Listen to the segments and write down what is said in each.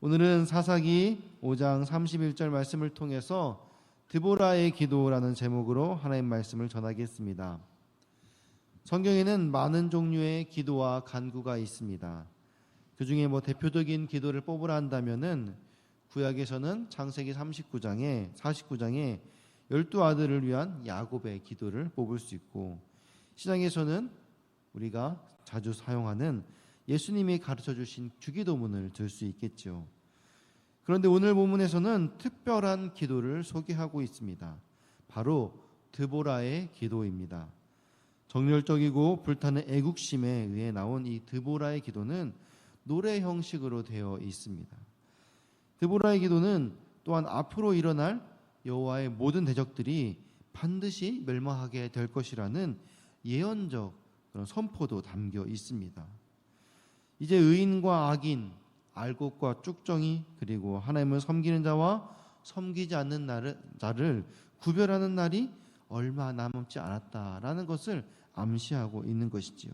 오늘은 사사기 5장 31절 말씀을 통해서 드보라의 기도라는 제목으로 하나님 말씀을 전하겠습니다. 성경에는 많은 종류의 기도와 간구가 있습니다. 그 중에 대표적인 기도를 뽑으라 한다면은 구약에서는 창세기 49장에 12아들을 위한 야곱의 기도를 뽑을 수 있고, 신약에서는 우리가 자주 사용하는 예수님이 가르쳐 주신 주기도문을 들 수 있겠죠. 그런데 오늘 본문에서는 특별한 기도를 소개하고 있습니다. 바로 드보라의 기도입니다. 정열적이고 불타는 애국심에 의해 나온 이 드보라의 기도는 노래 형식으로 되어 있습니다. 드보라의 기도는 또한 앞으로 일어날 여호와의 모든 대적들이 반드시 멸망하게 될 것이라는 예언적 그런 선포도 담겨 있습니다. 이제 의인과 악인, 알곡과 쭉정이, 그리고 하나님을 섬기는 자와 섬기지 않는 자를 구별하는 날이 얼마 남지 않았다라는 것을 암시하고 있는 것이지요.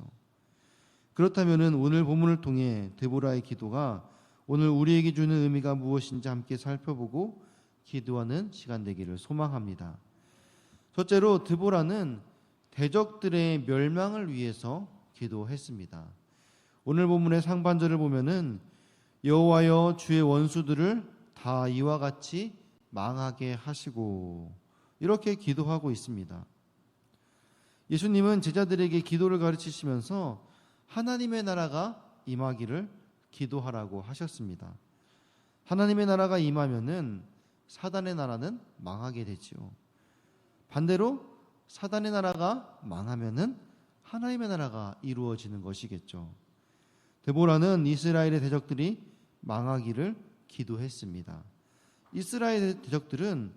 그렇다면 오늘 본문을 통해 드보라의 기도가 오늘 우리에게 주는 의미가 무엇인지 함께 살펴보고 기도하는 시간 되기를 소망합니다. 첫째로 드보라는 대적들의 멸망을 위해서 기도했습니다. 오늘 본문의 상반절을 보면은 여호와여 주의 원수들을 다 이와 같이 망하게 하시고, 이렇게 기도하고 있습니다. 예수님은 제자들에게 기도를 가르치시면서 하나님의 나라가 임하기를 기도하라고 하셨습니다. 하나님의 나라가 임하면은 사단의 나라는 망하게 되지요. 반대로 사단의 나라가 망하면은 하나님의 나라가 이루어지는 것이겠죠. 드보라는 이스라엘의 대적들이 망하기를 기도했습니다. 이스라엘의 대적들은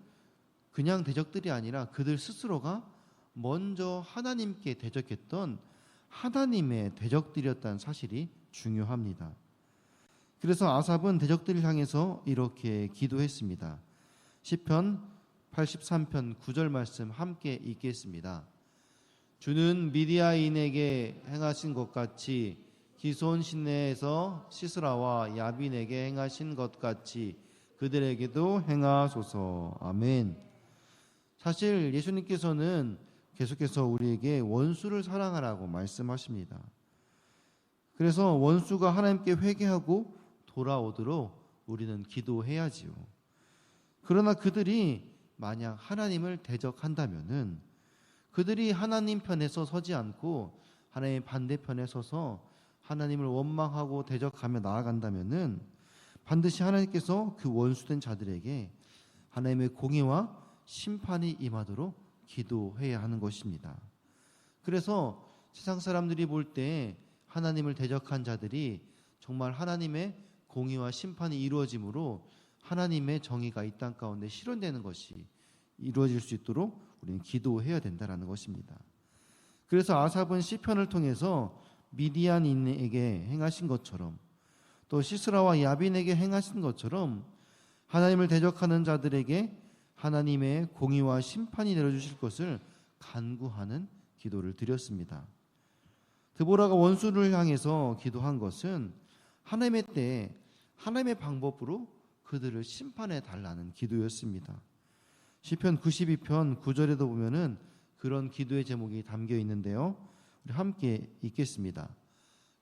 그냥 대적들이 아니라 그들 스스로가 먼저 하나님께 대적했던 하나님의 대적들이었다는 사실이 중요합니다. 그래서 아삽은 대적들을 향해서 이렇게 기도했습니다. 시편 83편 9절 말씀 함께 읽겠습니다. 주는 미디아인에게 행하신 것 같이 기손 시내에서 시스라와 야빈에게 행하신 것 같이 그들에게도 행하소서. 아멘. 사실 예수님께서는 계속해서 우리에게 원수를 사랑하라고 말씀하십니다. 그래서 원수가 하나님께 회개하고 돌아오도록 우리는 기도해야지요. 그러나 그들이 만약 하나님을 대적한다면은, 그들이 하나님 편에서 서지 않고 하나님의 반대편에 서서 하나님을 원망하고 대적하며 나아간다면은 반드시 하나님께서 그 원수된 자들에게 하나님의 공의와 심판이 임하도록 기도해야 하는 것입니다. 그래서 세상 사람들이 볼 때 하나님을 대적한 자들이 정말 하나님의 공의와 심판이 이루어짐으로 하나님의 정의가 이 땅 가운데 실현되는 것이 이루어질 수 있도록 우리는 기도해야 된다는 것입니다. 그래서 아삽은 시편을 통해서 미디안인에게 행하신 것처럼, 또 시스라와 야빈에게 행하신 것처럼 하나님을 대적하는 자들에게 하나님의 공의와 심판이 내려주실 것을 간구하는 기도를 드렸습니다. 드보라가 원수를 향해서 기도한 것은 하나님의 때에 하나님의 방법으로 그들을 심판해 달라는 기도였습니다. 시편 92편 9절에도 보면은 그런 기도의 제목이 담겨 있는데요. 우리 함께 읽겠습니다.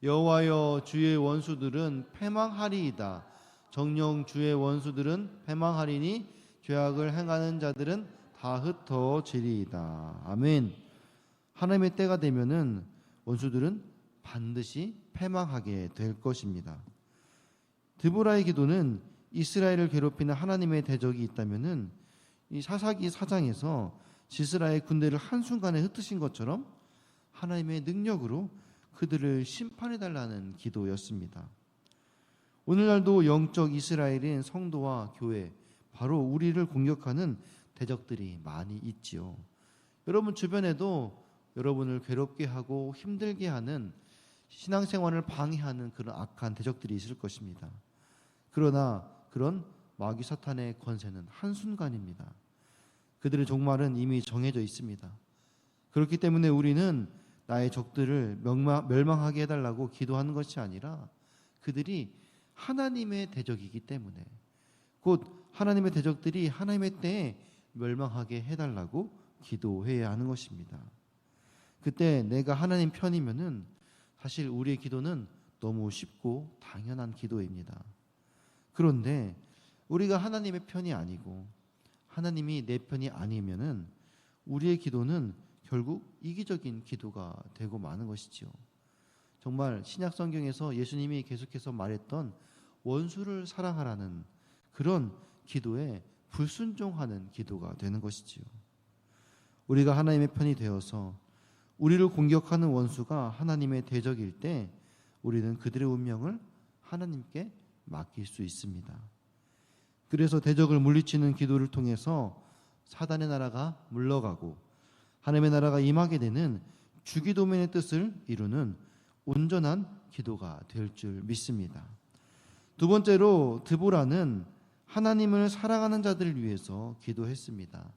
여호와여 주의 원수들은 패망하리이다. 정녕 주의 원수들은 패망하리니 죄악을 행하는 자들은 다 흩어지리이다. 아멘. 하나님의 때가 되면은 원수들은 반드시 패망하게 될 것입니다. 드보라의 기도는 이스라엘을 괴롭히는 하나님의 대적이 있다면은 이 사사기 4장에서 시스라의 군대를 한순간에 흩으신 것처럼 하나님의 능력으로 그들을 심판해달라는 기도였습니다. 오늘날도 영적 이스라엘인 성도와 교회, 바로 우리를 공격하는 대적들이 많이 있지요. 여러분 주변에도 여러분을 괴롭게 하고 힘들게 하는, 신앙생활을 방해하는 그런 악한 대적들이 있을 것입니다. 그러나 그런 마귀 사탄의 권세는 한순간입니다. 그들의 종말은 이미 정해져 있습니다. 그렇기 때문에 우리는 나의 적들을 멸망하게 해달라고 기도하는 것이 아니라 그들이 하나님의 대적이기 때문에, 곧 하나님의 대적들이 하나님의 때에 멸망하게 해달라고 기도해야 하는 것입니다. 그때 내가 하나님 편이면은 사실 우리의 기도는 너무 쉽고 당연한 기도입니다. 그런데 우리가 하나님의 편이 아니고 하나님이 내 편이 아니면은 우리의 기도는 결국 이기적인 기도가 되고 마는 것이지요. 정말 신약 성경에서 예수님이 계속해서 말했던 원수를 사랑하라는 그런 기도에 불순종하는 기도가 되는 것이지요. 우리가 하나님의 편이 되어서 우리를 공격하는 원수가 하나님의 대적일 때 우리는 그들의 운명을 하나님께 맡길 수 있습니다. 그래서 대적을 물리치는 기도를 통해서 사단의 나라가 물러가고 하나님의 나라가 임하게 되는 주기도면의 뜻을 이루는 온전한 기도가 될 줄 믿습니다. 두 번째로 드보라는 하나님을 사랑하는 자들을 위해서 기도했습니다.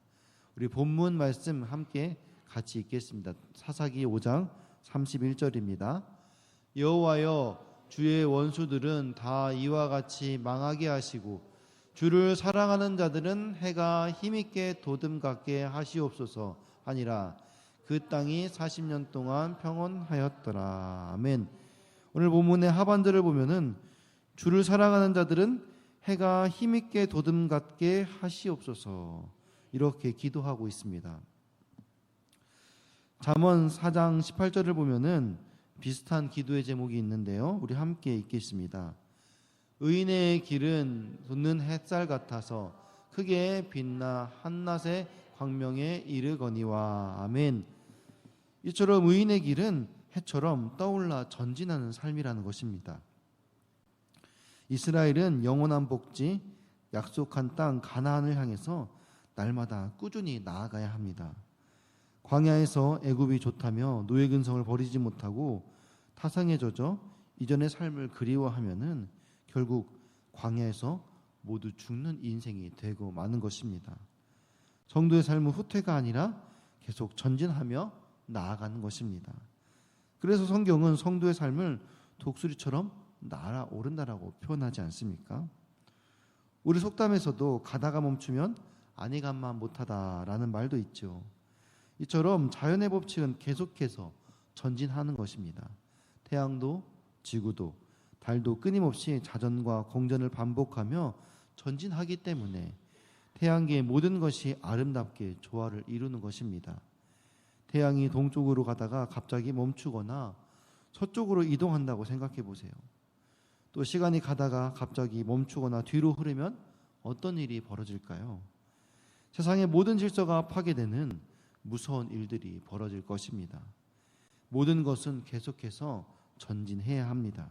우리 본문 말씀 함께 같이 읽겠습니다. 사사기 5장 31절입니다. 여호와여, 주의 원수들은 다 이와 같이 망하게 하시고 주를 사랑하는 자들은 해가 힘있게 도듬갑게 하시옵소서 하니라. 그 땅이 40년 동안 평온하였더라. 아멘. 오늘 본문의 하반절을 보면은 주를 사랑하는 자들은 해가 힘있게 도듬갑게 하시옵소서 이렇게 기도하고 있습니다. 잠언 4장 18절을 보면은 비슷한 기도의 제목이 있는데요. 우리 함께 읽겠습니다. 의인의 길은 돋는 햇살 같아서 크게 빛나 한낮의 광명에 이르거니와. 아멘. 이처럼 의인의 길은 해처럼 떠올라 전진하는 삶이라는 것입니다. 이스라엘은 영원한 복지, 약속한 땅 가나안을 향해서 날마다 꾸준히 나아가야 합니다. 광야에서 애굽이 좋다며 노예 근성을 버리지 못하고 타성에 젖어 이전의 삶을 그리워하면은 결국 광야에서 모두 죽는 인생이 되고 마는 것입니다. 성도의 삶은 후퇴가 아니라 계속 전진하며 나아가는 것입니다. 그래서 성경은 성도의 삶을 독수리처럼 날아오른다라고 표현하지 않습니까? 우리 속담에서도 가다가 멈추면 아니간만 못하다라는 말도 있죠. 이처럼 자연의 법칙은 계속해서 전진하는 것입니다. 태양도 지구도 달도 끊임없이 자전과 공전을 반복하며 전진하기 때문에 태양계의 모든 것이 아름답게 조화를 이루는 것입니다. 태양이 동쪽으로 가다가 갑자기 멈추거나 서쪽으로 이동한다고 생각해 보세요. 또 시간이 가다가 갑자기 멈추거나 뒤로 흐르면 어떤 일이 벌어질까요? 세상의 모든 질서가 파괴되는 무서운 일들이 벌어질 것입니다. 모든 것은 계속해서 전진해야 합니다.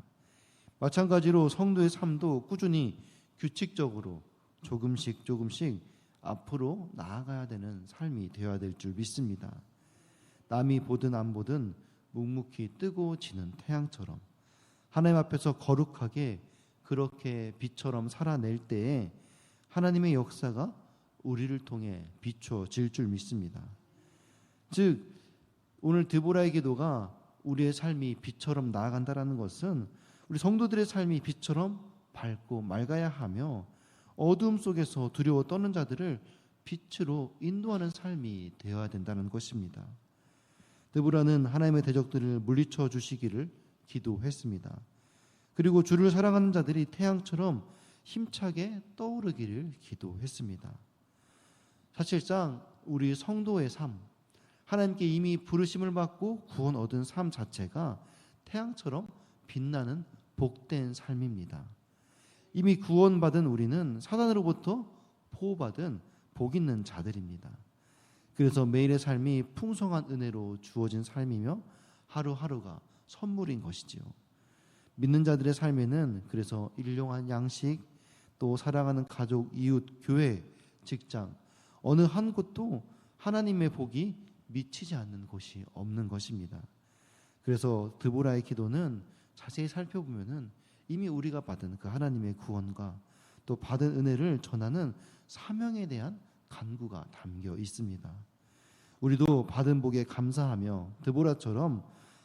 마찬가지로 성도의 삶도 꾸준히 규칙적으로 조금씩 앞으로 나아가야 되는 삶이 되어야 될 줄 믿습니다. 남이 보든 안 보든 묵묵히 뜨고 지는 태양처럼 하나님 앞에서 거룩하게 그렇게 빛처럼 살아낼 때에 하나님의 역사가 우리를 통해 비춰질 줄 믿습니다. 즉 오늘 드보라의 기도가 우리의 삶이 빛처럼 나아간다라는 것은 우리 성도들의 삶이 빛처럼 밝고 맑아야 하며 어두움 속에서 두려워 떠는 자들을 빛으로 인도하는 삶이 되어야 된다는 것입니다. 드보라는 하나님의 대적들을 물리쳐 주시기를 기도했습니다. 그리고 주를 사랑하는 자들이 태양처럼 힘차게 떠오르기를 기도했습니다. 사실상 우리 성도의 삶, 하나님께 이미 부르심을 받고 구원 얻은 삶 자체가 태양처럼 빛나는 복된 삶입니다. 이미 구원받은 우리는 사단으로부터 보호받은 복 있는 자들입니다. 그래서 매일의 삶이 풍성한 은혜로 주어진 삶이며 하루하루가 선물인 것이지요. 믿는 자들의 삶에는 그래서 일용할 양식, 또 사랑하는 가족, 이웃, 교회, 직장 어느 한 곳도 하나님의 복이 미치지 않는 곳이 없는 것입니다. 그래서 드보라의 기도는 자세히 살펴보면은 이미 우리가 받은 그 하나님의 구원과 또 받은 은혜를 전하는 사명에 대한 간구가 담겨 있습니다. 우리도 받은 복에 감사하며 드보라처럼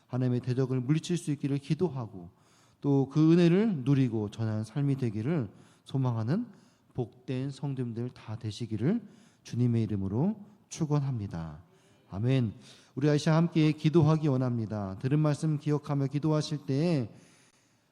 하나님의 대적을 물리칠 수 있기를 기도하고 또 그 은혜를 누리고 전하는 삶이 되기를 소망하는 복된 성도님들 다 되시기를 주님의 이름으로 축원합니다. 아멘. 우리 다시 함께 기도하기 원합니다. 들은 말씀 기억하며 기도하실 때에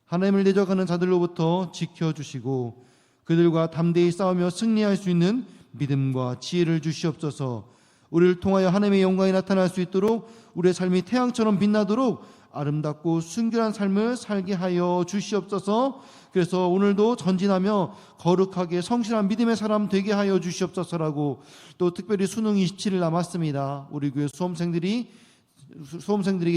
하나님을 대적하는 자들로부터 지켜주시고 그들과 담대히 싸우며 승리할 수 있는 믿음과 지혜를 주시옵소서. 우리를 통하여 하나님의 영광이 나타날 수 있도록 우리의 삶이 태양처럼 빛나도록 아름답고 순결한 삶을 살게 하여 주시옵소서. 그래서 오늘도 전진하며 거룩하게 성실한 믿음의 사람 되게 하여 주시옵소서라고, 또 특별히 수능 27일 남았습니다. 우리 교회 수험생들에게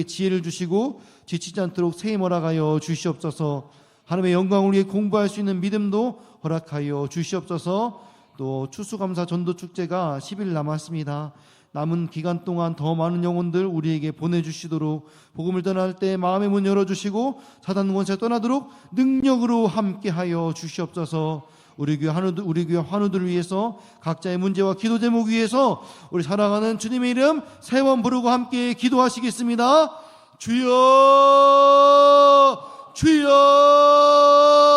지혜를 주시고 지치지 않도록 새해 몰아가여 주시옵소서. 하나님의 영광을 위해 공부할 수 있는 믿음도 허락하여 주시옵소서. 또 추수감사 전도축제가 10일 남았습니다. 남은 기간 동안 더 많은 영혼들 우리에게 보내주시도록, 복음을 전할 때 마음의 문 열어주시고 사단 권세 떠나도록 능력으로 함께하여 주시옵소서. 우리 교회 환우들을 위해서, 각자의 문제와 기도 제목 위해서 우리 사랑하는 주님의 이름 세 번 부르고 함께 기도하시겠습니다. 주여, 주여.